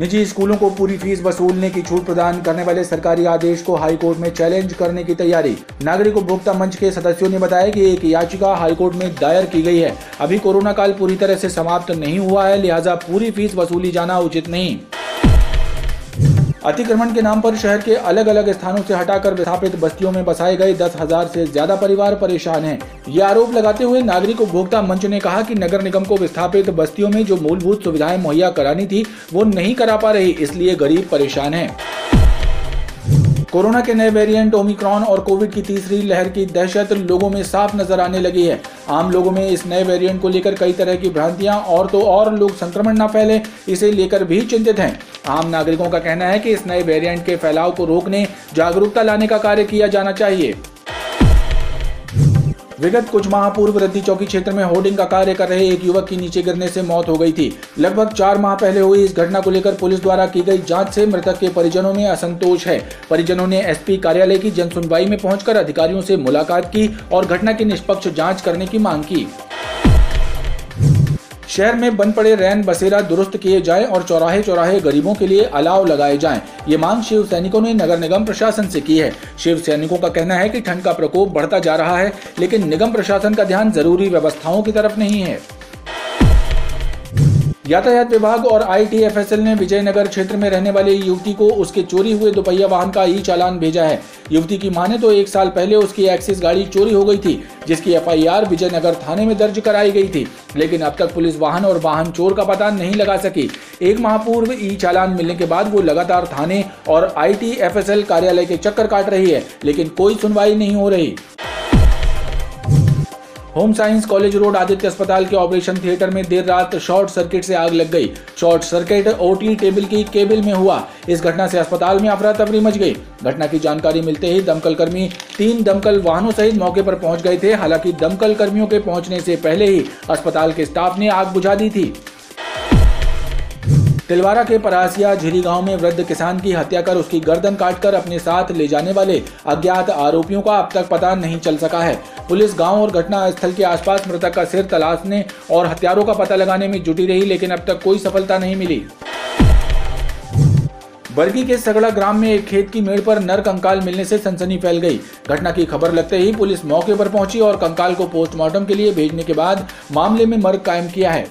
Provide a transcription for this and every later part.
निजी स्कूलों को पूरी फीस वसूलने की छूट प्रदान करने वाले सरकारी आदेश को हाईकोर्ट में चैलेंज करने की तैयारी। नागरिक उपभोक्ता मंच के सदस्यों ने बताया कि एक याचिका हाईकोर्ट में दायर की गई है। अभी कोरोना काल पूरी तरह से समाप्त नहीं हुआ है, लिहाजा पूरी फीस वसूली जाना उचित नहीं। अतिक्रमण के नाम पर शहर के अलग अलग स्थानों से हटाकर विस्थापित बस्तियों में बसाए गए 10,000 से ज्यादा परिवार परेशान हैं। ये आरोप लगाते हुए नागरिक उपभोक्ता मंच ने कहा कि नगर निगम को विस्थापित बस्तियों में जो मूलभूत सुविधाएं मुहैया करानी थी वो नहीं करा पा रही, इसलिए गरीब परेशान हैं। कोरोना के नए वेरिएंट ओमिक्रॉन और कोविड की तीसरी लहर की दहशत लोगों में साफ नजर आने लगी है। आम लोगों में इस नए वेरिएंट को लेकर कई तरह की भ्रांतियां और तो और लोग संक्रमण न फैले इसे लेकर भी चिंतित हैं। आम नागरिकों का कहना है कि इस नए वेरिएंट के फैलाव को रोकने, जागरूकता लाने का कार्य किया जाना चाहिए। विगत कुछ माह पूर्व रद्दी चौकी क्षेत्र में होर्डिंग का कार्य कर रहे एक युवक की नीचे गिरने से मौत हो गई थी। लगभग 4 माह पहले हुई इस घटना को लेकर पुलिस द्वारा की गई जांच से मृतक के परिजनों में असंतोष है। परिजनों ने एसपी कार्यालय की जन सुनवाई में पहुंचकर अधिकारियों से मुलाकात की और घटना की निष्पक्ष जांच करने की मांग की। शहर में बन पड़े रैन बसेरा दुरुस्त किए जाएं और चौराहे चौराहे गरीबों के लिए अलाव लगाए जाएं। ये मांग शिव सैनिकों ने नगर निगम प्रशासन से की है। शिव सैनिकों का कहना है कि ठंड का प्रकोप बढ़ता जा रहा है, लेकिन निगम प्रशासन का ध्यान जरूरी व्यवस्थाओं की तरफ नहीं है। यातायात विभाग और ITFSL ने विजयनगर क्षेत्र में रहने वाली युवती को उसके चोरी हुए दोपहिया वाहन का ई-चालान भेजा है। युवती की माने तो 1 साल पहले उसकी एक्सिस गाड़ी चोरी हो गई थी, जिसकी FIR विजयनगर थाने में दर्ज कराई गई थी, लेकिन अब तक पुलिस वाहन और वाहन चोर का पता नहीं लगा सकी। 1 माह पूर्व ई-चालान मिलने के बाद वो लगातार थाने और ITFSL कार्यालय के चक्कर काट रही है, लेकिन कोई सुनवाई नहीं हो रही। Home science college road Aditya अस्पताल के ऑपरेशन थिएटर में देर रात शॉर्ट सर्किट से आग लग गई। शॉर्ट सर्किट OT टेबल की केबल में हुआ। इस घटना से अस्पताल में अफरा तफरी मच गई। घटना की जानकारी मिलते ही दमकल कर्मी 3 दमकल वाहनों सहित मौके पर पहुंच गए थे। हालांकि दमकल कर्मियों के पहुंचने से पहले ही अस्पताल के स्टाफ ने आग बुझा दी थी। तिलवारा के परासिया झिरी गांव में वृद्ध किसान की हत्या कर उसकी गर्दन काटकर अपने साथ ले जाने वाले अज्ञात आरोपियों का अब तक पता नहीं चल सका है। पुलिस गांव और घटना स्थल के आसपास मृतक का सिर तलाशने और हत्यारों का पता लगाने में जुटी रही, लेकिन अब तक कोई सफलता नहीं मिली। बरगी के सगड़ा ग्राम में एक खेत की मेड़ पर नर कंकाल मिलने से सनसनी फैल गई। घटना की खबर लगते ही पुलिस मौके पर पहुंची और कंकाल को पोस्टमार्टम के लिए भेजने के बाद मामले में मर्ग कायम किया है।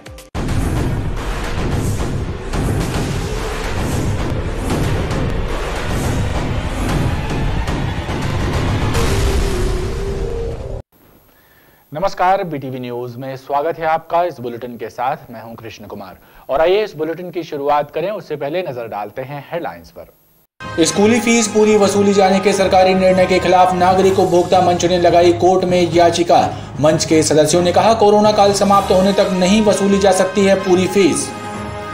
नमस्कार, BTV न्यूज में स्वागत है आपका। इस बुलेटिन के साथ मैं हूं कृष्ण कुमार और आइए इस बुलेटिन की शुरुआत करें। उससे पहले नजर डालते हैं हेडलाइंस पर। स्कूली फीस पूरी वसूली जाने के सरकारी निर्णय के खिलाफ नागरिक उपभोक्ता मंच ने लगाई कोर्ट में याचिका। मंच के सदस्यों ने कहा, कोरोना काल समाप्त होने तक नहीं वसूली जा सकती है पूरी फीस।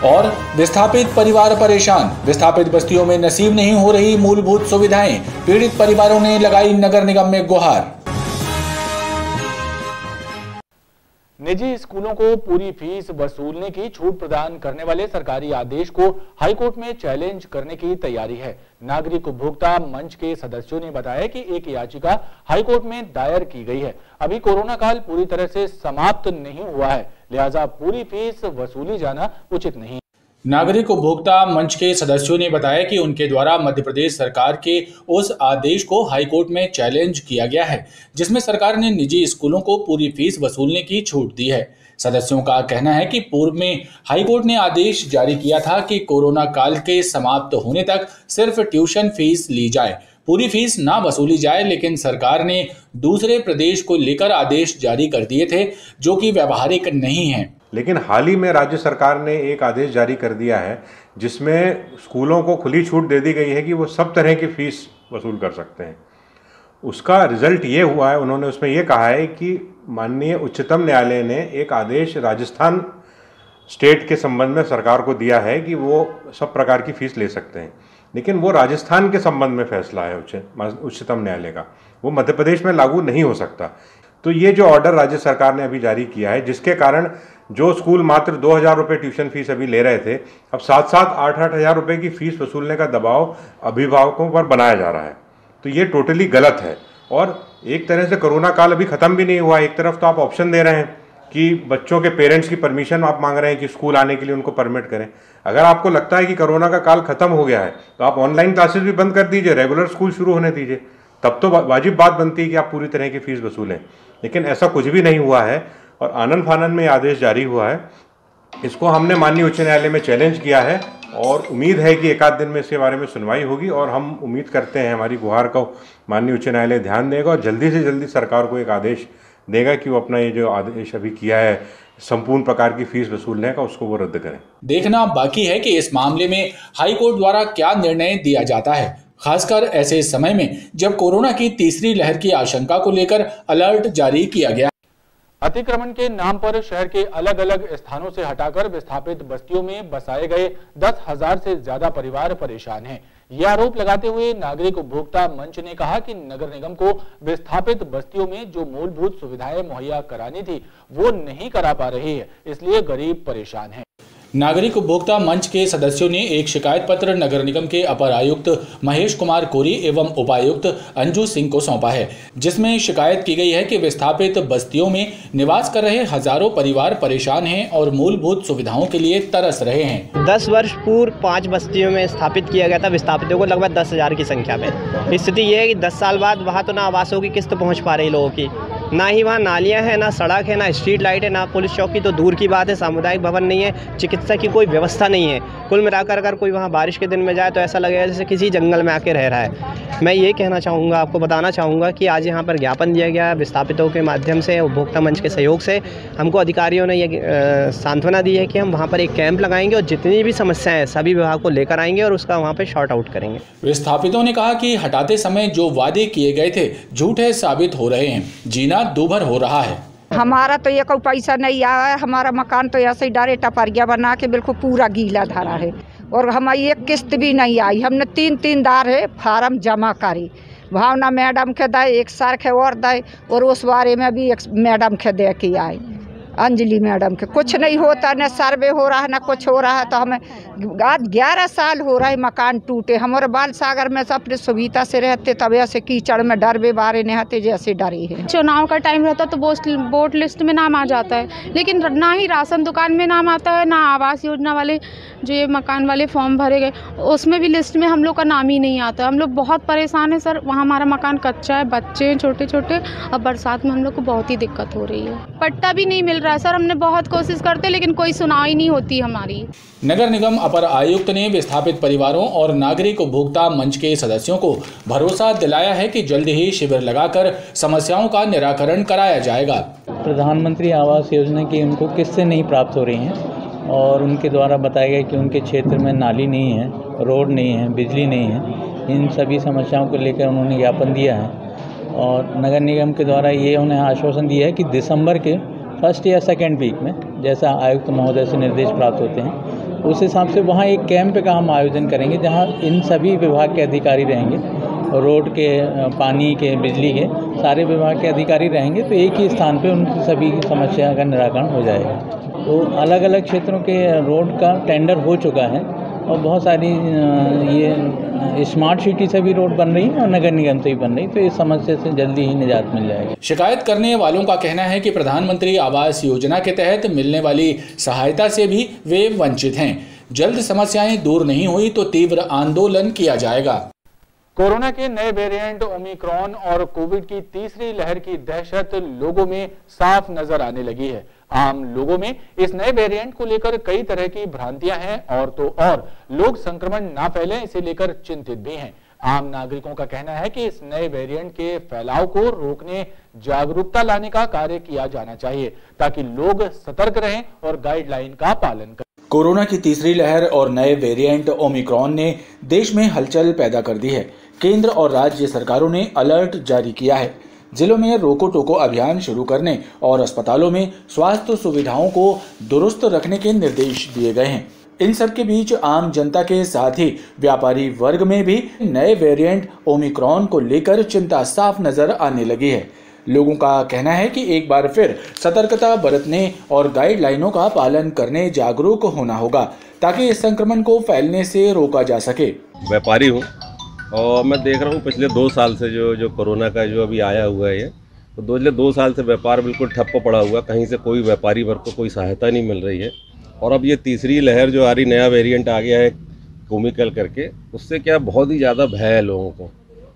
और विस्थापित परिवार परेशान, विस्थापित बस्तियों में नसीब नहीं हो रही मूलभूत सुविधाएं। पीड़ित परिवारों ने लगाई नगर निगम में गुहार। निजी स्कूलों को पूरी फीस वसूलने की छूट प्रदान करने वाले सरकारी आदेश को हाईकोर्ट में चैलेंज करने की तैयारी है। नागरिक उपभोक्ता मंच के सदस्यों ने बताया कि एक याचिका हाईकोर्ट में दायर की गई है। अभी कोरोना काल पूरी तरह से समाप्त नहीं हुआ है, लिहाजा पूरी फीस वसूली जाना उचित नहीं। नागरिक उपभोक्ता मंच के सदस्यों ने बताया कि उनके द्वारा मध्य प्रदेश सरकार के उस आदेश को हाईकोर्ट में चैलेंज किया गया है, जिसमें सरकार ने निजी स्कूलों को पूरी फीस वसूलने की छूट दी है। सदस्यों का कहना है कि पूर्व में हाईकोर्ट ने आदेश जारी किया था कि कोरोना काल के समाप्त होने तक सिर्फ ट्यूशन फीस ली जाए, पूरी फीस ना वसूली जाए, लेकिन सरकार ने दूसरे प्रदेश को लेकर आदेश जारी कर दिए थे जो कि व्यावहारिक नहीं है। लेकिन हाल ही में राज्य सरकार ने एक आदेश जारी कर दिया है जिसमें स्कूलों को खुली छूट दे दी गई है कि वो सब तरह की फीस वसूल कर सकते हैं। उसका रिजल्ट ये हुआ है, उन्होंने उसमें ये कहा है कि माननीय उच्चतम न्यायालय ने एक आदेश राजस्थान स्टेट के संबंध में सरकार को दिया है कि वो सब प्रकार की फीस ले सकते हैं, लेकिन वो राजस्थान के संबंध में फैसला है उच्चतम न्यायालय का, वो मध्य प्रदेश में लागू नहीं हो सकता। तो ये जो ऑर्डर राज्य सरकार ने अभी जारी किया है, जिसके कारण जो स्कूल मात्र 2,000 रुपये ट्यूशन फीस अभी ले रहे थे, अब 7-7, 8-8 हज़ार रुपये की फीस वसूलने का दबाव अभिभावकों पर बनाया जा रहा है। तो ये टोटली गलत है। और एक तरह से कोरोना काल अभी ख़त्म भी नहीं हुआ। एक तरफ तो आप ऑप्शन दे रहे हैं कि बच्चों के पेरेंट्स की परमिशन आप मांग रहे हैं कि स्कूल आने के लिए उनको परमिट करें। अगर आपको लगता है कि कोरोना का काल खत्म हो गया है तो आप ऑनलाइन क्लासेस भी बंद कर दीजिए, रेगुलर स्कूल शुरू होने दीजिए, तब तो वाजिब बात बनती है कि आप पूरी तरह की फीस वसूलें। लेकिन ऐसा कुछ भी नहीं हुआ है और आनन फानन में आदेश जारी हुआ है। इसको हमने माननीय उच्च न्यायालय में चैलेंज किया है और उम्मीद है कि एक आध दिन में इसके बारे में सुनवाई होगी और हम उम्मीद करते हैं हमारी गुहार को माननीय उच्च न्यायालय ध्यान देगा और जल्दी से जल्दी सरकार को एक आदेश देगा कि वो अपना ये जो आदेश अभी किया है संपूर्ण प्रकार की फीस वसूलने का, उसको वो रद्द करें। देखना बाकी है कि इस मामले में हाई कोर्ट द्वारा क्या निर्णय दिया जाता है, खासकर ऐसे समय में जब कोरोना की तीसरी लहर की आशंका को लेकर अलर्ट जारी किया गया। अतिक्रमण के नाम पर शहर के अलग अलग स्थानों से हटाकर विस्थापित बस्तियों में बसाए गए 10,000 से ज्यादा परिवार परेशान हैं। यह आरोप लगाते हुए नागरिक उपभोक्ता मंच ने कहा कि नगर निगम को विस्थापित बस्तियों में जो मूलभूत सुविधाएं मुहैया करानी थी वो नहीं करा पा रही है, इसलिए गरीब परेशान हैं। नागरिक उपभोक्ता मंच के सदस्यों ने एक शिकायत पत्र नगर निगम के अपर आयुक्त महेश कुमार कोरी एवं उपायुक्त अंजू सिंह को सौंपा है, जिसमें शिकायत की गई है कि विस्थापित बस्तियों में निवास कर रहे हजारों परिवार परेशान हैं और मूलभूत सुविधाओं के लिए तरस रहे हैं। 10 वर्ष पूर्व 5 बस्तियों में स्थापित किया गया था विस्थापितों को लगभग 10,000 की संख्या में। स्थिति ये है कि 10 साल बाद वहाँ तो ना आवासों की किस्त पहुँच पा रही लोगों की, ना ही वहाँ नालियाँ हैं, ना सड़क है, ना स्ट्रीट लाइट है, ना पुलिस चौकी तो दूर की बात है, सामुदायिक भवन नहीं है, चिकित्सा की कोई व्यवस्था नहीं है। कुल मिलाकर अगर कोई वहाँ बारिश के दिन में जाए तो ऐसा लगेगा जैसे किसी जंगल में आके रह रहा है। मैं ये कहना चाहूँगा, आपको बताना चाहूँगा कि आज यहाँ पर ज्ञापन दिया गया विस्थापितों के माध्यम से, उपभोक्ता मंच के सहयोग से। हमको अधिकारियों ने ये सांत्वना दी है कि हम वहाँ पर एक कैंप लगाएंगे और जितनी भी समस्याएं हैं सभी विभाग को लेकर आएंगे और उसका वहाँ पर शॉर्ट आउट करेंगे। विस्थापितों ने कहा कि हटाते समय जो वादे किए गए थे झूठे साबित हो रहे हैं, जीना दूभर हो रहा है। हमारा तो ये कोई पैसा नहीं आया है, हमारा मकान तो ऐसे ही डारे टपरिया बना के बिल्कुल पूरा गीला धरा है और हमारी एक किस्त भी नहीं आई। हमने 3 दार है फार्म जमा करी, भावना मैडम के दे, एक सर के और दे और उस बारे में भी एक मैडम के दे के आए, अंजलि मैडम के। कुछ नहीं होता, न सर्वे हो रहा है न कुछ हो रहा है। तो हमें आज 11 साल हो रहा है मकान टूटे। हमारे बाल सागर में सब अपनी सुविधा से रहते, तब ऐसे कीचड़ में डर बारे नहीं आते जैसे डरे हैं। चुनाव का टाइम रहता तो वोट लिस्ट में नाम आ जाता है, लेकिन ना ही राशन दुकान में नाम आता है, ना आवास योजना वाले जो ये मकान वाले फॉर्म भरे गए उसमें भी लिस्ट में हम लोग का नाम ही नहीं आता। हम लोग बहुत परेशान है सर। वहाँ हमारा मकान कच्चा है, बच्चे हैं छोटे छोटे, अब बरसात में हम लोग को बहुत ही दिक्कत हो रही है। पट्टा भी नहीं मिल रहा है सर। हमने बहुत कोशिश करते लेकिन कोई सुनाई नहीं होती हमारी। नगर निगम अपर आयुक्त ने विस्थापित परिवारों और नागरिक उपभोक्ता मंच के सदस्यों को भरोसा दिलाया है कि जल्द ही शिविर लगाकर समस्याओं का निराकरण कराया जाएगा। प्रधानमंत्री आवास योजना की उनको किस्तें नहीं प्राप्त हो रही हैं और उनके द्वारा बताया गया कि उनके क्षेत्र में नाली नहीं है, रोड नहीं है, बिजली नहीं है। इन सभी समस्याओं को लेकर उन्होंने ज्ञापन दिया है और नगर निगम के द्वारा ये उन्हें आश्वासन दिया है कि दिसंबर के फर्स्ट या सेकेंड वीक में, जैसा आयुक्त महोदय से निर्देश प्राप्त होते हैं, उस हिसाब से वहाँ एक कैंप का हम आयोजन करेंगे जहाँ इन सभी विभाग के अधिकारी रहेंगे, रोड के, पानी के, बिजली के सारे विभाग के अधिकारी रहेंगे। तो एक ही स्थान पे उनकी सभी समस्या का निराकरण हो जाएगा। तो अलग अलग क्षेत्रों के रोड का टेंडर हो चुका है और बहुत सारी ये स्मार्ट सिटी से भी रोड बन रही है और नगर निगम से भी बन रही, तो इस समस्या से जल्दी ही निजात मिल जाएगी। शिकायत करने वालों का कहना है कि प्रधानमंत्री आवास योजना के तहत मिलने वाली सहायता से भी वे वंचित हैं। जल्द समस्याएं दूर नहीं हुई तो तीव्र आंदोलन किया जाएगा। कोरोना के नए वेरिएंट ओमिक्रॉन और कोविड की तीसरी लहर की दहशत लोगों में साफ नजर आने लगी है। आम लोगों में इस नए वेरिएंट को लेकर कई तरह की भ्रांतियां हैं और तो और लोग संक्रमण ना फैले इसे लेकर चिंतित भी हैं। आम नागरिकों का कहना है कि इस नए वेरिएंट के फैलाव को रोकने जागरूकता लाने का कार्य किया जाना चाहिए ताकि लोग सतर्क रहें और गाइडलाइन का पालन करें। कोरोना की तीसरी लहर और नए वेरिएंट ओमिक्रॉन ने देश में हलचल पैदा कर दी है। केंद्र और राज्य सरकारों ने अलर्ट जारी किया है। जिलों में रोको टोको अभियान शुरू करने और अस्पतालों में स्वास्थ्य सुविधाओं को दुरुस्त रखने के निर्देश दिए गए हैं। इन सब के बीच आम जनता के साथ ही व्यापारी वर्ग में भी नए वेरिएंट ओमिक्रॉन को लेकर चिंता साफ नजर आने लगी है। लोगों का कहना है कि एक बार फिर सतर्कता बरतने और गाइडलाइनों का पालन करने जागरूक होना होगा ताकि इस संक्रमण को फैलने से रोका जा सके। व्यापारी हूँ और मैं देख रहा हूँ पिछले 2 साल से जो कोरोना का जो अभी आया हुआ है तो 2 साल से व्यापार बिल्कुल ठप्प पड़ा हुआ, कहीं से कोई व्यापारी वर्ग को कोई सहायता नहीं मिल रही है। और अब ये तीसरी लहर जो आ रही, नया वेरिएंट आ गया है कोमिकल करके, उससे क्या बहुत ही ज़्यादा भय है लोगों को।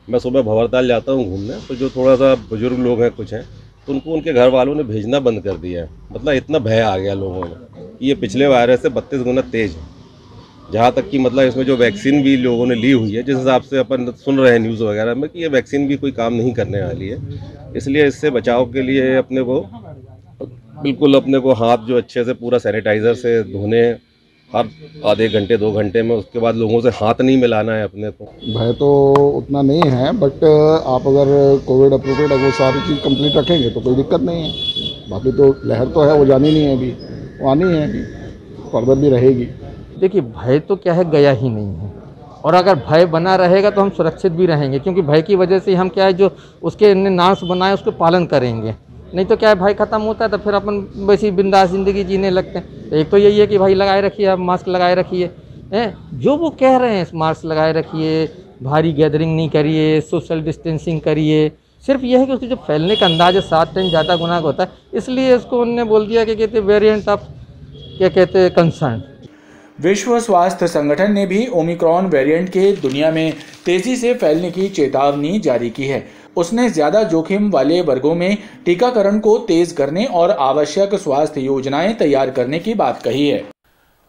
मैं सुबह भंवरताल जाता हूँ घूमने, तो जो थोड़ा सा बुजुर्ग लोग हैं कुछ हैं, तो उनको उनके घर वालों ने भेजना बंद कर दिया है। मतलब इतना भय आ गया लोगों में, ये पिछले वायरस से 32 गुना तेज है। जहाँ तक कि मतलब इसमें जो वैक्सीन भी लोगों ने ली हुई है, जिस हिसाब से अपन सुन रहे हैं न्यूज़ वगैरह में कि ये वैक्सीन भी कोई काम नहीं करने वाली है। इसलिए इससे बचाव के लिए अपने को हाथ जो अच्छे से पूरा सैनिटाइज़र से धोने, हर आधे घंटे 2 घंटे में, उसके बाद लोगों से हाथ नहीं मिलाना है अपने को। भय तो उतना नहीं है, बट आप अगर कोविड अप्रोप्रिएट अगर सारी चीज़ कंप्लीट रखेंगे तो कोई दिक्कत नहीं है। बाकी तो लहर तो है, वो जानी नहीं है अभी, वो आनी है अभी, फर्दर भी रहेगी। देखिए, भय तो क्या है, गया ही नहीं है। और अगर भय बना रहेगा तो हम सुरक्षित भी रहेंगे, क्योंकि भय की वजह से हम क्या है, जो उसके नाश बनाए उसको पालन करेंगे। नहीं तो क्या है, भय ख़त्म होता है तो फिर अपन वैसी बिंदास ज़िंदगी जीने लगते हैं। एक तो यही है कि भाई लगाए रखिए, आप मास्क लगाए रखिए, जो वो कह रहे हैं मास्क लगाए रखिए, भारी गैदरिंग नहीं करिए, सोशल डिस्टेंसिंग करिए। सिर्फ यह है कि उसको जो फैलने का अंदाज़ है 7 टाइम ज़्यादा गुना का होता है, इसलिए इसको उन्होंने बोल दिया कि कहते वेरिएंट ऑफ क्या कहते हैं कंसर्न। विश्व स्वास्थ्य संगठन ने भी ओमिक्रॉन वेरिएंट के दुनिया में तेजी से फैलने की चेतावनी जारी की है। उसने ज्यादा जोखिम वाले वर्गों में टीकाकरण को तेज करने और आवश्यक स्वास्थ्य योजनाएं तैयार करने की बात कही है।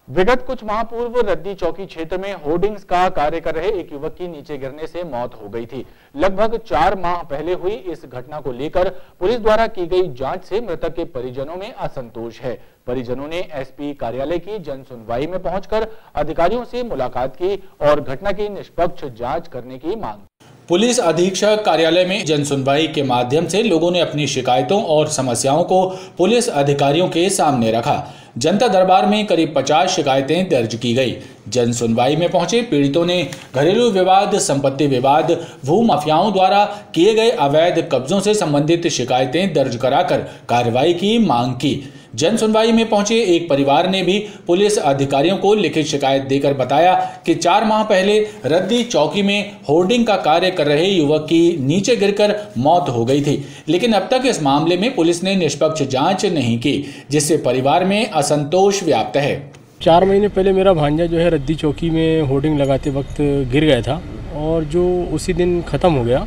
विगत कुछ माह पूर्व रद्दी चौकी क्षेत्र में होर्डिंग्स का कार्य कर रहे एक युवक की नीचे गिरने से मौत हो गई थी। लगभग 4 माह पहले हुई इस घटना को लेकर पुलिस द्वारा की गई जांच से मृतक के परिजनों में असंतोष है। परिजनों ने एसपी कार्यालय की जन सुनवाई में पहुंचकर अधिकारियों से मुलाकात की और घटना की निष्पक्ष जांच करने की मांग। पुलिस अधीक्षक कार्यालय में जन सुनवाई के माध्यम से लोगों ने अपनी शिकायतों और समस्याओं को पुलिस अधिकारियों के सामने रखा। जनता दरबार में करीब 50 शिकायतें दर्ज की गई। जन सुनवाई में पहुंचे पीड़ितों ने घरेलू विवाद, संपत्ति विवाद, भू माफियाओं द्वारा किए गए अवैध कब्जों से संबंधित शिकायतें दर्ज कराकर कार्रवाई की मांग की। जन सुनवाई में पहुंचे एक परिवार ने भी पुलिस अधिकारियों को लिखित शिकायत देकर बताया कि 4 माह पहले रद्दी चौकी में होर्डिंग का कार्य कर रहे युवक की नीचे गिरकर मौत हो गई थी, लेकिन अब तक इस मामले में पुलिस ने निष्पक्ष जांच नहीं की, जिससे परिवार में असंतोष व्याप्त है। 4 महीने पहले मेरा भांजा जो है रद्दी चौकी में होर्डिंग लगाते वक्त गिर गया था और जो उसी दिन ख़त्म हो गया।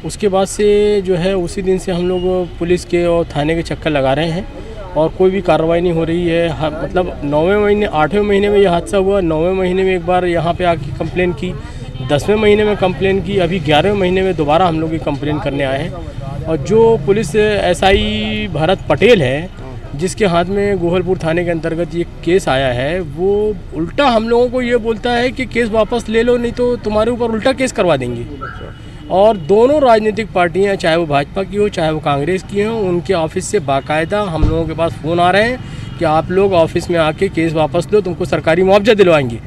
उसके बाद से जो है उसी दिन से हम लोग पुलिस के और थाने के चक्कर लगा रहे हैं और कोई भी कार्रवाई नहीं हो रही है। मतलब 9वें महीने 8वें महीने में यह हादसा हुआ, 9वें महीने में एक बार यहाँ पे आके कंप्लेन की, 10वें महीने में कंप्लेन की, अभी 11वें महीने में दोबारा हम लोग ये कंप्लेन करने आए हैं। और जो पुलिस एसआई भरत पटेल है, जिसके हाथ में गोहलपुर थाने के अंतर्गत ये केस आया है, वो उल्टा हम लोगों को ये बोलता है कि केस वापस ले लो, नहीं तो तुम्हारे ऊपर उल्टा केस करवा देंगे। और दोनों राजनीतिक पार्टियां, चाहे वो भाजपा की हो चाहे वो कांग्रेस की हो, उनके ऑफिस से बाकायदा हम लोगों के पास फ़ोन आ रहे हैं कि आप लोग ऑफिस में आके केस वापस लो, तुमको सरकारी मुआवजा दिलवाएंगे।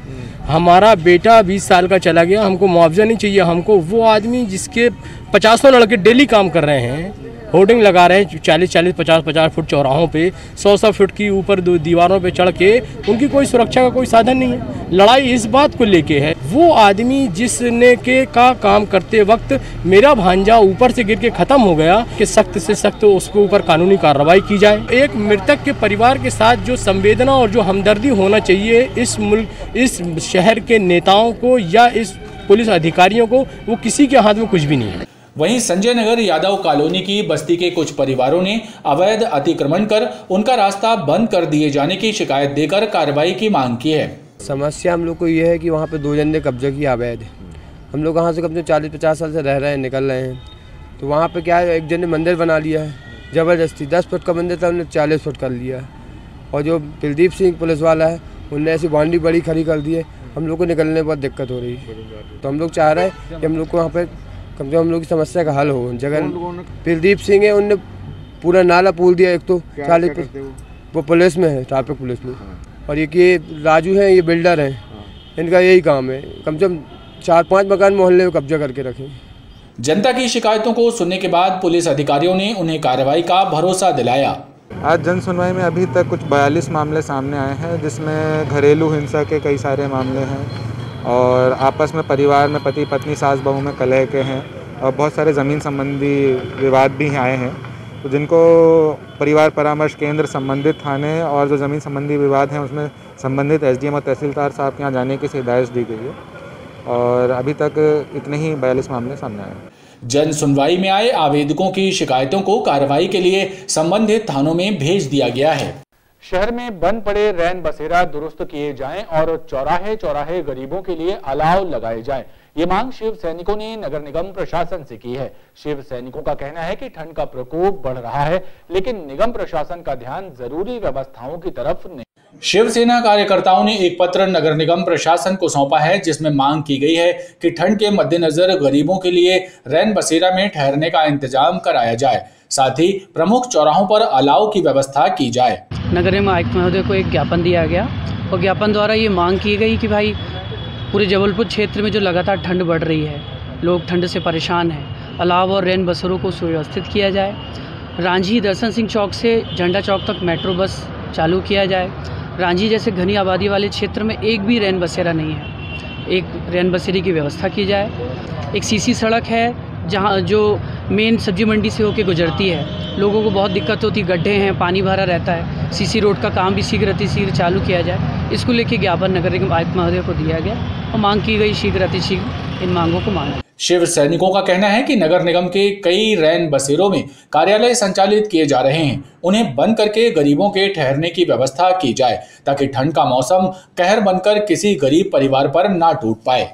हमारा बेटा 20 साल का चला गया, हमको मुआवजा नहीं चाहिए। हमको वो आदमी जिसके 50 लड़के डेली काम कर रहे हैं, होर्डिंग लगा रहे हैं 40-40, 50-50 फुट चौराहों पे, 100-100 फुट की ऊपर दीवारों पे चढ़ के, उनकी कोई सुरक्षा का कोई साधन नहीं है। लड़ाई इस बात को लेके है, वो आदमी जिसने के का काम करते वक्त मेरा भांजा ऊपर से गिर के ख़त्म हो गया, कि सख्त से सख्त उसके ऊपर कानूनी कार्रवाई की जाए। एक मृतक के परिवार के साथ जो संवेदना और जो हमदर्दी होना चाहिए इस मुल्क, इस शहर के नेताओं को या इस पुलिस अधिकारियों को, वो किसी के हाथ में कुछ भी नहीं है। वहीं संजय नगर यादव कॉलोनी की बस्ती के कुछ परिवारों ने अवैध अतिक्रमण कर उनका रास्ता बंद कर दिए जाने की शिकायत देकर कार्रवाई की मांग की है। समस्या हम लोग को ये है कि वहाँ पे 2 जन ने कब्जा किया अवैध। हम लोग वहाँ से कम से 40-50 साल से रह रहे हैं, निकल रहे हैं। तो वहाँ पे क्या है, एक जन ने मंदिर बना लिया है ज़बरदस्ती, 10 फुट का मंदिर था, उन्होंने 40 फुट कर लिया है। और जो कुलदीप सिंह पुलिस वाला है, उनने ऐसी बाउंड्री बड़ी खड़ी कर दी है, हम लोग को निकलने में बहुत दिक्कत हो रही है। तो हम लोग चाह रहे हैं कि हम लोग को वहाँ पर कम से कम हम लोग की समस्या का हल हो। जगह कुलदीप सिंह है, उनने पूरा नाला पूल दिया। एक तो 40 वो पुलिस में है, ट्रैफिक पुलिस में। और ये राजू हैं, ये बिल्डर हैं, इनका यही काम है, कम से कम 4-5 मकान मोहल्ले में कब्जा करके रखें। जनता की शिकायतों को सुनने के बाद पुलिस अधिकारियों ने उन्हें कार्रवाई का भरोसा दिलाया। आज जन सुनवाई में अभी तक कुछ 42 मामले सामने आए हैं, जिसमें घरेलू हिंसा के कई सारे मामले हैं और आपस में परिवार में पति पत्नी सास बहू में कलह के हैं और बहुत सारे ज़मीन संबंधी विवाद भी आए हैं। तो जिनको परिवार परामर्श केंद्र, संबंधित थाने और जो ज़मीन संबंधी विवाद हैं उसमें संबंधित एसडीएम और तहसीलदार साहब के यहाँ जाने की हिदायत दी गई है और अभी तक इतने ही 42 मामले सामने आए। जन सुनवाई में आए आवेदकों की शिकायतों को कार्रवाई के लिए संबंधित थानों में भेज दिया गया है। शहर में बंद पड़े रैन बसेरा दुरुस्त किए जाएं और चौराहे चौराहे गरीबों के लिए अलाव लगाए जाएं। ये मांग शिव सैनिकों ने नगर निगम प्रशासन से की है। शिव सैनिकों का कहना है कि ठंड का प्रकोप बढ़ रहा है, लेकिन निगम प्रशासन का ध्यान जरूरी व्यवस्थाओं की तरफ नहीं। शिवसेना कार्यकर्ताओं ने एक पत्र नगर निगम प्रशासन को सौंपा है, जिसमें मांग की गई है कि ठंड के मद्देनजर गरीबों के लिए रैन बसेरा में ठहरने का इंतजाम कराया जाए, साथ ही प्रमुख चौराहों पर अलाव की व्यवस्था की जाए। नगर निगम आयुक्त महोदय को एक ज्ञापन दिया गया और ज्ञापन द्वारा ये मांग की गई कि भाई पूरे जबलपुर क्षेत्र में जो लगातार ठंड बढ़ रही है, लोग ठंड से परेशान हैं, अलाव और रैन बसेरों को सुव्यवस्थित किया जाए। रांझी दर्शन सिंह चौक से झंडा चौक तक मेट्रो बस चालू किया जाए। रांझी जैसे घनी आबादी वाले क्षेत्र में एक भी रैन बसेरा नहीं है, एक रैन बसेरे की व्यवस्था की जाए। एक सीसी सड़क है जहाँ जो मेन सब्जी मंडी से होकर गुजरती है, लोगों को बहुत दिक्कत होती, गड्ढे हैं, पानी भरा रहता है। सीसी रोड का काम भी शीघ्र चालू किया जाए। इसको लेकर ज्ञापन नगर निगम आयुक्त महोदय को दिया गया और मांग की गई शीघ्र इन मांगों को मांगा। शिव सैनिकों का कहना है कि नगर निगम के कई रैन बसेरों में कार्यालय संचालित किए जा रहे हैं, उन्हें बंद करके गरीबों के ठहरने की व्यवस्था की जाए ताकि ठंड का मौसम कहर बनकर किसी गरीब परिवार पर ना टूट पाए।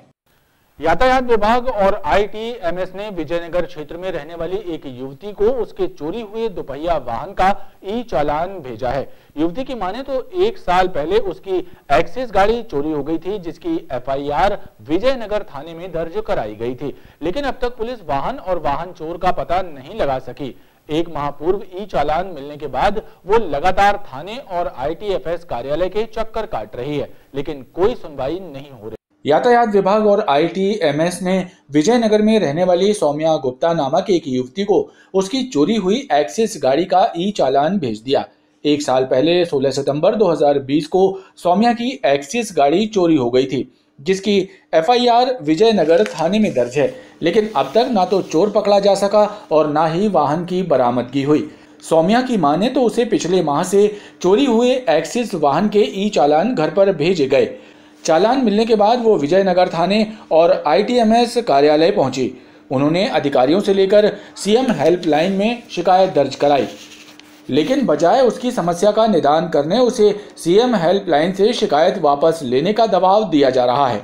यातायात विभाग और ITMS ने विजयनगर क्षेत्र में रहने वाली एक युवती को उसके चोरी हुए दोपहिया वाहन का ई-चालान भेजा है। युवती की माने तो 1 साल पहले उसकी एक्सिस गाड़ी चोरी हो गई थी, जिसकी FIR विजयनगर थाने में दर्ज कराई गई थी, लेकिन अब तक पुलिस वाहन और वाहन चोर का पता नहीं लगा सकी। 1 माह पूर्व ई-चालान मिलने के बाद वो लगातार थाने और ITFS कार्यालय के चक्कर काट रही है, लेकिन कोई सुनवाई नहीं हो रही। यातायात विभाग और ITMS ने विजयनगर में रहने वाली सौम्या गुप्ता नामक एक युवती को उसकी चोरी हुई एक्सिस गाड़ी का ई-चालान भेज दिया। 1 साल पहले 16 सितंबर 2020 को सौम्या की एक्सिस गाड़ी चोरी हो गई थी, जिसकी FIR विजयनगर थाने में दर्ज है, लेकिन अब तक ना तो चोर पकड़ा जा सका और ना ही वाहन की बरामदगी हुई। सौम्या की माने तो उसे पिछले माह से चोरी हुए एक्सिस वाहन के ई-चालान घर पर भेजे गए। चालान मिलने के बाद वो विजयनगर थाने और ITMS कार्यालय पहुंची। उन्होंने अधिकारियों से लेकर CM हेल्पलाइन में शिकायत दर्ज कराई, लेकिन बजाय उसकी समस्या का निदान करने उसे CM हेल्पलाइन से शिकायत वापस लेने का दबाव दिया जा रहा है।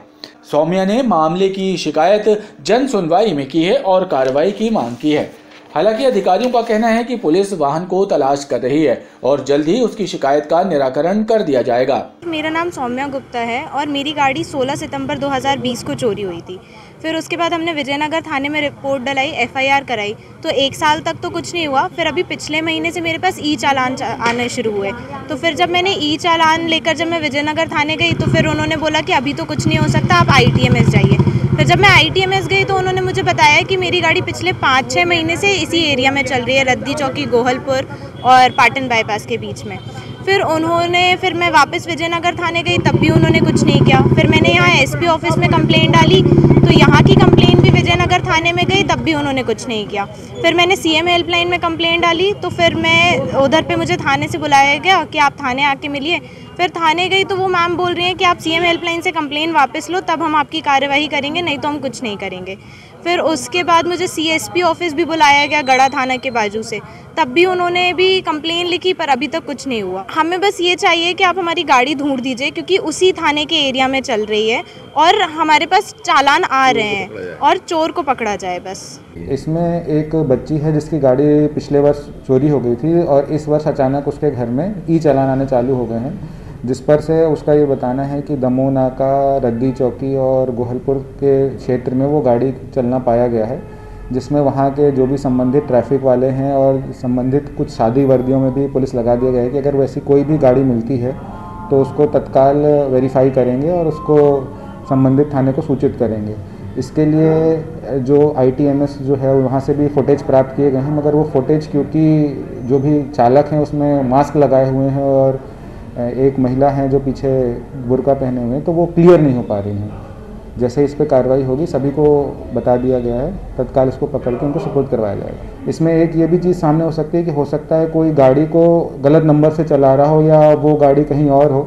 सौम्या ने मामले की शिकायत जन सुनवाई में की है और कार्रवाई की मांग की है। हालांकि अधिकारियों का कहना है कि पुलिस वाहन को तलाश कर रही है और जल्द ही उसकी शिकायत का निराकरण कर दिया जाएगा। मेरा नाम सौम्या गुप्ता है और मेरी गाड़ी 16 सितंबर 2020 को चोरी हुई थी। फिर उसके बाद हमने विजयनगर थाने में रिपोर्ट डलाई, FIR कराई, तो 1 साल तक तो कुछ नहीं हुआ। फिर अभी पिछले महीने से मेरे पास ई-चालान आने शुरू हुए। तो फिर जब मैंने ई-चालान लेकर जब मैं विजयनगर थाने गई तो फिर उन्होंने बोला कि अभी तो कुछ नहीं हो सकता, आप ITMS जाइए। फिर जब मैं ITMS गई तो उन्होंने मुझे बताया कि मेरी गाड़ी पिछले 5-6 महीने से इसी एरिया में चल रही है, रद्दी चौकी, गोहलपुर और पाटन बाईपास के बीच में। फिर मैं वापस विजयनगर थाने गई, तब भी उन्होंने कुछ नहीं किया। फिर मैंने यहाँ SP ऑफिस में कंप्लेंट डाली, तो यहाँ की कंप्लेंट भी विजयनगर थाने में गई, तब भी उन्होंने कुछ नहीं किया। फिर मैंने CM हेल्पलाइन में कंप्लेंट डाली, तो फिर मैं उधर पे मुझे थाने से बुलाया गया कि आप थाने आके मिलिए। फिर थाने गई तो वो मैम बोल रही हैं कि आप CM हेल्पलाइन से कंप्लेंट वापस लो, तब हम आपकी कार्यवाही करेंगे, नहीं तो हम कुछ नहीं करेंगे। फिर उसके बाद मुझे CSP ऑफिस भी बुलाया गया गढ़ा थाना के बाजू से, तब भी उन्होंने भी कंप्लेन लिखी, पर अभी तक कुछ नहीं हुआ। हमें बस ये चाहिए कि आप हमारी गाड़ी ढूंढ दीजिए, क्योंकि उसी थाने के एरिया में चल रही है और हमारे पास चालान आ रहे हैं और चोर को पकड़ा जाए बस। इसमें एक बच्ची है जिसकी गाड़ी पिछले वर्ष चोरी हो गई थी और इस वर्ष अचानक उसके घर में ई-चालान आने चालू हो गए हैं, जिस पर से उसका ये बताना है कि दमोह नाका, रद्दी चौकी और गोहलपुर के क्षेत्र में वो गाड़ी चलना पाया गया है, जिसमें वहाँ के जो भी संबंधित ट्रैफिक वाले हैं और संबंधित कुछ शादी वर्दियों में भी पुलिस लगा दिया गया है कि अगर वैसी कोई भी गाड़ी मिलती है तो उसको तत्काल वेरीफाई करेंगे और उसको संबंधित थाने को सूचित करेंगे। इसके लिए जो ITMS जो है वहाँ से भी फुटेज प्राप्त किए गए हैं, मगर वो फुटेज क्योंकि जो भी चालक हैं उसमें मास्क लगाए हुए हैं और एक महिला हैं जो पीछे बुर्का पहने हुए हैं, तो वो क्लियर नहीं हो पा रही हैं। जैसे इस पर कार्रवाई होगी सभी को बता दिया गया है, तत्काल इसको पकड़ के उनको सुपुर्द करवाया जाएगा। इसमें एक ये भी चीज़ सामने हो सकती है कि हो सकता है कोई गाड़ी को गलत नंबर से चला रहा हो या वो गाड़ी कहीं और हो,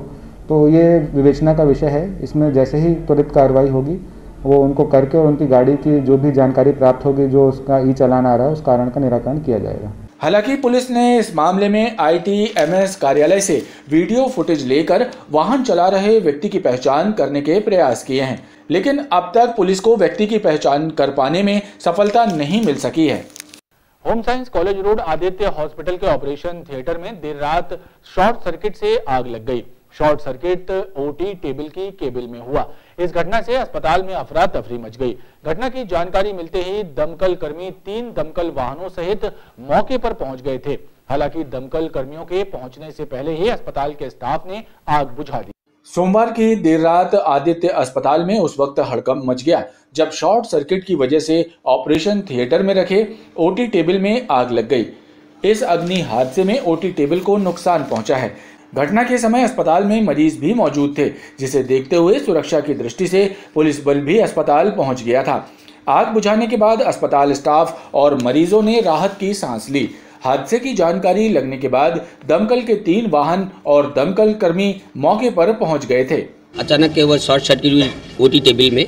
तो ये विवेचना का विषय है। इसमें जैसे ही त्वरित कार्रवाई होगी वो उनको करके और उनकी गाड़ी की जो भी जानकारी प्राप्त होगी, जो उसका ई चालान आ रहा है, उस कारण का निराकरण किया जाएगा। हालांकि पुलिस ने इस मामले में ITMS कार्यालय से वीडियो फुटेज लेकर वाहन चला रहे व्यक्ति की पहचान करने के प्रयास किए हैं, लेकिन अब तक पुलिस को व्यक्ति की पहचान कर पाने में सफलता नहीं मिल सकी है। Home science college road Aditya hospital के ऑपरेशन थिएटर में देर रात शॉर्ट सर्किट से आग लग गई। शॉर्ट सर्किट OT टेबल की केबल में हुआ। इस घटना से अस्पताल में अफरा तफरी मच गई। घटना की जानकारी मिलते ही दमकल कर्मी 3 दमकल वाहनों सहित मौके पर पहुंच गए थे। हालांकि दमकल कर्मियों के पहुंचने से पहले ही अस्पताल के स्टाफ ने आग बुझा दी। सोमवार की देर रात आदित्य अस्पताल में उस वक्त हड़कंप मच गया जब शॉर्ट सर्किट की वजह से ऑपरेशन थिएटर में रखे OT टेबल में आग लग गई। इस अग्नि हादसे में OT टेबल को नुकसान पहुंचा है। घटना के समय अस्पताल में मरीज भी मौजूद थे, जिसे देखते हुए सुरक्षा की दृष्टि से पुलिस बल भी अस्पताल पहुंच गया था। आग बुझाने के बाद अस्पताल स्टाफ और मरीजों ने राहत की सांस ली। हादसे की जानकारी लगने के बाद दमकल के 3 वाहन और दमकल कर्मी मौके पर पहुंच गए थे। अचानक वो शॉर्ट सर्किट हुई OT टेबल में,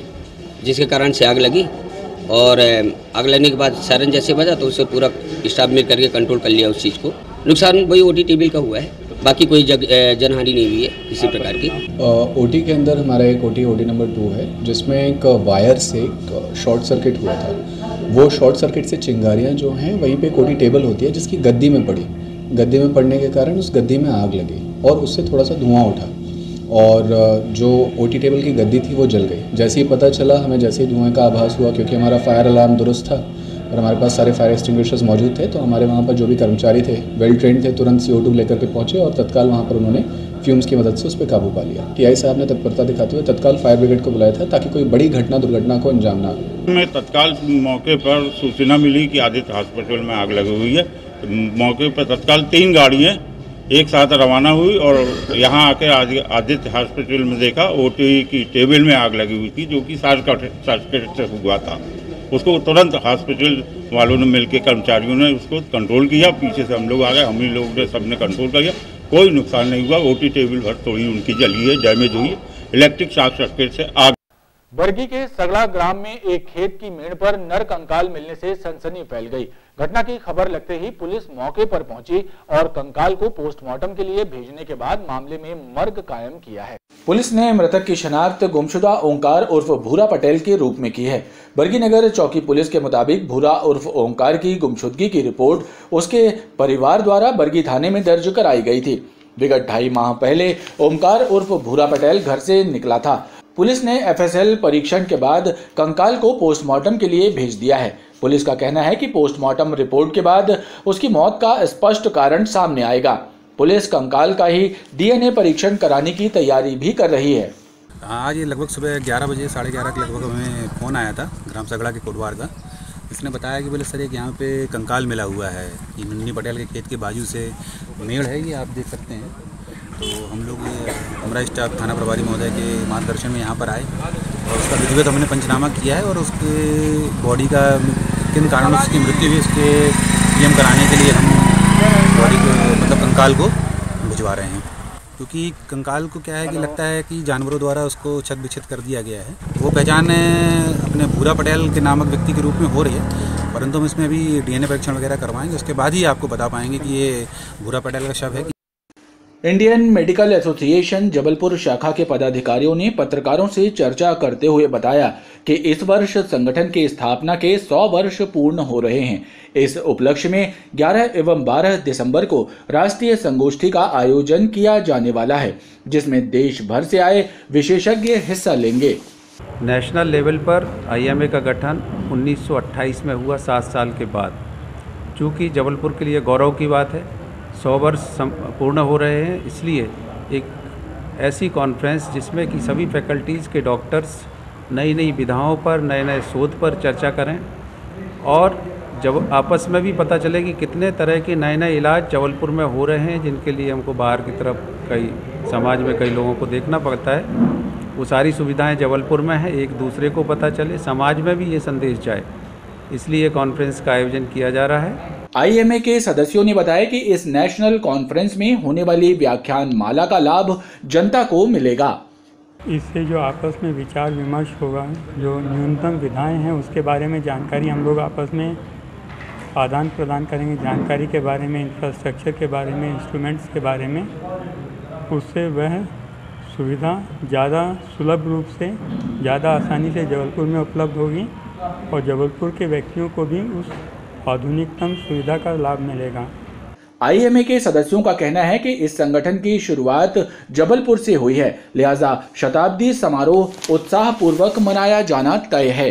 जिसके कारण से आग लगी और आग लगने के बाद सायरन जैसे बजा तो उसे पूरा स्टाफ मिल करके कंट्रोल कर लिया उस चीज़ को। नुकसान वही OT टेबल का हुआ है, बाकी कोई जनहानि नहीं हुई है किसी प्रकार की। OT के अंदर हमारा एक OT नंबर 2 है, जिसमें एक वायर से शॉर्ट सर्किट हुआ था। वो शॉर्ट सर्किट से चिंगारियाँ जो हैं वहीं पे एक OT टेबल होती है जिसकी गद्दी में पड़ी। गद्दी में पड़ने के कारण उस गद्दी में आग लगी और उससे थोड़ा सा धुआं उठा और जो OT टेबल की गद्दी थी वो जल गई। जैसे ही पता चला हमें, जैसे ही धुएँ का आभास हुआ, क्योंकि हमारा फायर अलार्म दुरुस्त था और हमारे पास सारे फायर एक्सटिंग्विशर्स मौजूद थे, तो हमारे वहाँ पर जो भी कर्मचारी थे वेल ट्रेंड थे, तुरंत CO2 लेकर के पहुँचे और तत्काल वहाँ पर उन्होंने फ्यूम्स की मदद से उस पर काबू पा लिया। TI साहब ने तत्परता दिखाते हुए तत्काल फायर ब्रिगेड को बुलाया था ताकि कोई बड़ी दुर्घटना को अंजाम ना हो। मैं तत्काल मौके पर सूचना मिली कि आदित्य हॉस्पिटल में आग लगी हुई है। मौके पर तत्काल 3 गाड़ियाँ एक साथ रवाना हुई और यहाँ आकर आदित्य हॉस्पिटल में देखा OT की टेबल में आग लगी हुई थी, जो कि शॉर्ट सर्किट से हुआ था। उसको तुरंत हॉस्पिटल वालों ने मिलकर, कर्मचारियों ने उसको कंट्रोल किया। पीछे से हम लोग आ गए, हम ही लोगों ने सबने कंट्रोल किया। कोई नुकसान नहीं हुआ। OT टेबल भर थोड़ी उनकी जली है, डैमेज हुई। इलेक्ट्रिक शॉर्ट सर्किट से आग। बरगी के सगड़ा ग्राम में एक खेत की मेड़ पर नर कंकाल मिलने से सनसनी फैल गई। घटना की खबर लगते ही पुलिस मौके पर पहुंची और कंकाल को पोस्टमार्टम के लिए भेजने के बाद मामले में मर्ग कायम किया है। पुलिस ने मृतक की शनाख्त गुमशुदा ओंकार उर्फ भूरा पटेल के रूप में की है। बरगी नगर चौकी पुलिस के मुताबिक भूरा उर्फ ओंकार की गुमशुदगी की रिपोर्ट उसके परिवार द्वारा बरगी थाने में दर्ज कराई गई थी। विगत 2.5 माह पहले ओंकार उर्फ भूरा पटेल घर से निकला था। पुलिस ने FSL परीक्षण के बाद कंकाल को पोस्टमार्टम के लिए भेज दिया है। पुलिस का कहना है कि पोस्टमार्टम रिपोर्ट के बाद उसकी मौत का स्पष्ट कारण सामने आएगा। पुलिस कंकाल का ही DNA परीक्षण कराने की तैयारी भी कर रही है। आज ये लगभग सुबह 11 बजे 11:30 के लगभग हमें फ़ोन आया था ग्राम सगड़ा के कोटवार का। इसने बताया कि बोले सर एक यहाँ पे कंकाल मिला हुआ है, ये नन्नी पटेल के खेत के बाजू से मेड़ है, ये आप देख सकते हैं। तो हम लोग हमारा स्टाफ थाना प्रभारी महोदय के मार्गदर्शन में यहाँ पर आए और उसका विधिवत हमने पंचनामा किया है और उसके बॉडी का किन कारणों से उसकी मृत्यु हुई उसके PM कराने के लिए हम बॉडी को मतलब कंकाल को भिजवा रहे हैं। क्योंकि कंकाल को क्या है कि लगता है कि जानवरों द्वारा उसको छत बिछत कर दिया गया है। वो पहचान अपने भूरा पटेल के नामक व्यक्ति के रूप में हो रही है, परंतु हम इसमें अभी DNA परीक्षण वगैरह करवाएंगे, उसके बाद ही आपको बता पाएंगे कि ये भूरा पटेल का शव है। इंडियन मेडिकल एसोसिएशन जबलपुर शाखा के पदाधिकारियों ने पत्रकारों से चर्चा करते हुए बताया कि इस वर्ष संगठन की स्थापना के 100 वर्ष पूर्ण हो रहे हैं। इस उपलक्ष्य में 11 एवं 12 दिसंबर को राष्ट्रीय संगोष्ठी का आयोजन किया जाने वाला है, जिसमें देश भर से आए विशेषज्ञ हिस्सा लेंगे। नेशनल लेवल पर IMA का गठन 1928 में हुआ, 7 साल के बाद। चूँकि जबलपुर के लिए गौरव की बात है, 100 वर्ष पूर्ण हो रहे हैं, इसलिए एक ऐसी कॉन्फ्रेंस जिसमें कि सभी फैकल्टीज़ के डॉक्टर्स नई नई विधाओं पर, नए नए शोध पर चर्चा करें और जब आपस में भी पता चले कि कितने तरह के नए नए इलाज जबलपुर में हो रहे हैं, जिनके लिए हमको बाहर की तरफ कई समाज में कई लोगों को देखना पड़ता है। वो सारी सुविधाएं जबलपुर में है, एक दूसरे को पता चले, समाज में भी ये संदेश जाए, इसलिए कॉन्फ्रेंस का आयोजन किया जा रहा है। IMA के सदस्यों ने बताया कि इस नेशनल कॉन्फ्रेंस में होने वाली व्याख्यान माला का लाभ जनता को मिलेगा। इससे जो आपस में विचार विमर्श होगा, जो न्यूनतम विधाएं हैं उसके बारे में जानकारी हम लोग आपस में आदान प्रदान करेंगे, जानकारी के बारे में, इंफ्रास्ट्रक्चर के बारे में, इंस्ट्रूमेंट्स के बारे में। उससे वह सुविधा ज़्यादा सुलभ रूप से, ज़्यादा आसानी से जबलपुर में उपलब्ध होगी और जबलपुर के व्यक्तियों को भी उस आधुनिकतम सुविधा का लाभ मिलेगा। IMA के सदस्यों का कहना है कि इस संगठन की शुरुआत जबलपुर से हुई है, लिहाजा शताब्दी समारोह उत्साहपूर्वक मनाया जाना तय है।